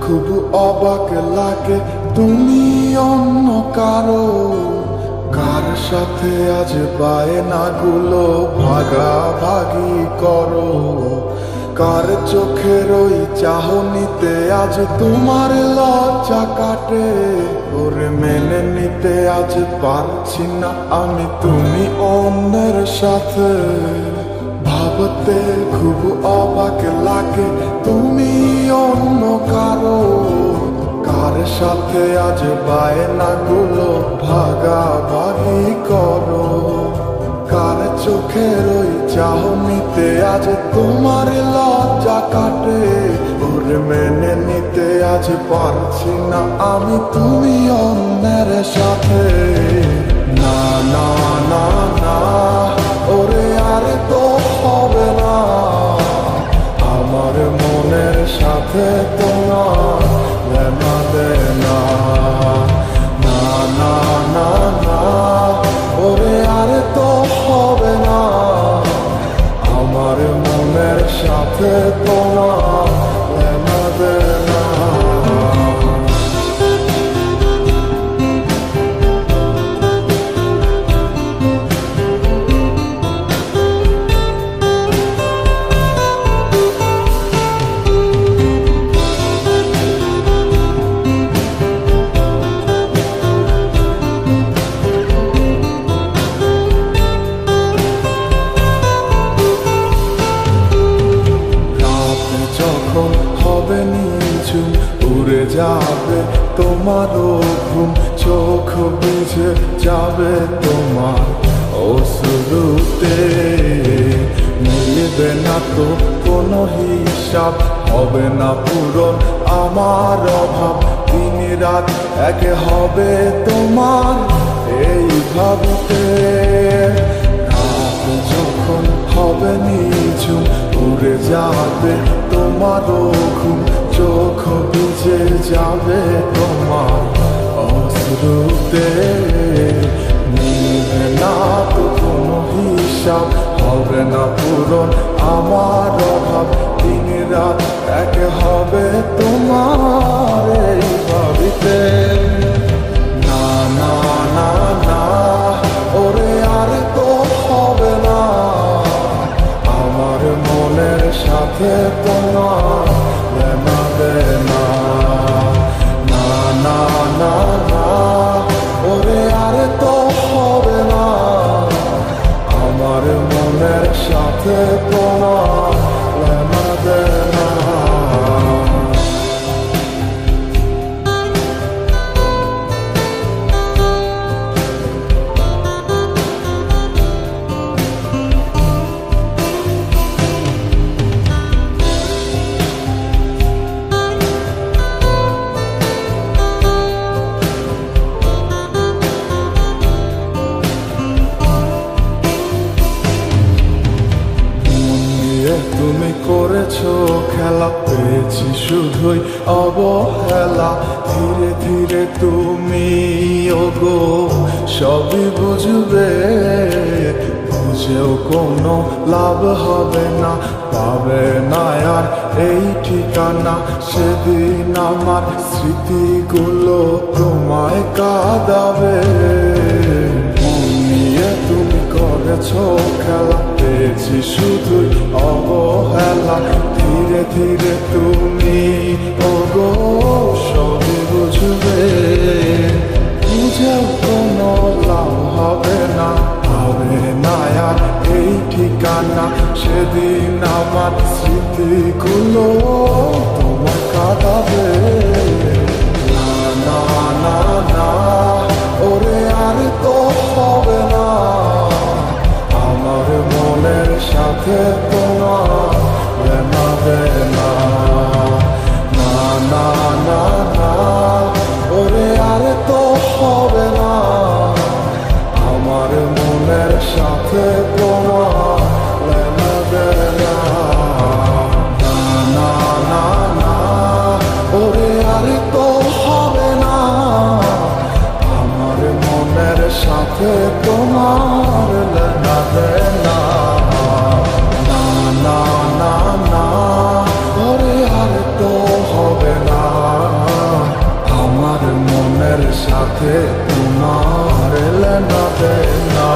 খুব অবাক লাগে তুমি অন্য কারো, কার সাথে আজ বায়নাগুলো ভাগাভাগি করো। কার চোখের ওই চাহনিতে আজ তোমার লজ্জা কাটে। ওরে মেনে নিতে আজ পারছি না আমি তুমি অন্যের সাথে। ভাবতে খুব অবাক লাগে তুমি অন্য কারো, কার সাথে আজ বায়নাগুলো ভাগাভাগি করো। কার চোখের ওই চাহনিতে আজ তোমার লজ্জা কাটে। ওরে মেনে নিতে আজ পারছি না আমি তুমি অন্যের সাথে। না না না না, ওরে আর তো হবে না, আমার মনের সাথে তোমার লেনা দেনা। না না না না, ওরে আর তো হবে না, আমার মনের সাথে তোমার লেনা দেনা। যখন হবে নিঝুম উড়ে যাবে তোমারও ঘুম, চোখ বুঝে যাবে তোমার অশ্রুতে। মিলবে না তো কোনো হিসাব, হবে না পূরণ আমার অভাব। দিন রাত এক হবে তোমার এই ভাবিতে। রাত যখন হবে নিঝুম উড়ে যাবে তোমারও ঘুম, চোখ ভিজে যাবে তোমার অশ্রুতে। মিলবে না তো কোনো হিসাব, হবে না পূরণ আমার অভাব। দিন রাত এক হবে তোমার এই ভাবিতে। না না না না, ওরে আর তো হবে না, আমার মনের সাথে তোমার লেনা দেনা। না না না না, ওরে আর তো হবে না, আমার মনের সাথে তোমার লেনা দেনা। তুমি করেছো খেলা, পেয়েছি শুধুই অবহেলা। ধীরে ধীরে তুমি ওগো সবই বুঝবে, বুঝেও কোনো লাভ হবে না, পাবে না আর এই ঠিকানা। সেদিন আমার স্মৃতিগুলো তোমায় কাঁদাবে। তুমি করেছো খেলা, পেয়েছি শুধুই অবহেলা। ধীরে ধীরে তুমি ওগো সবই বুঝবে, বুঝেও কোনো লাভ হবে না, হবে না আর এই ঠিকানা। সেদিন আমার স্মৃতিগুলো তোমার কাঁদাবে। না না না না, ওরে আর তো হবে না, আমার মনের সাথে তোমার লেনা দেনা। না না না না, ওরে আর তো হবে না, আমার মনের সাথে তোমার লেনা দেনা। না না না না, ওরে আর তো হবে না, আমার মনের সাথে তোমার লেনা দেনা। না না না না, ওরে আর তো হবে না। তোমার লেনা দেনা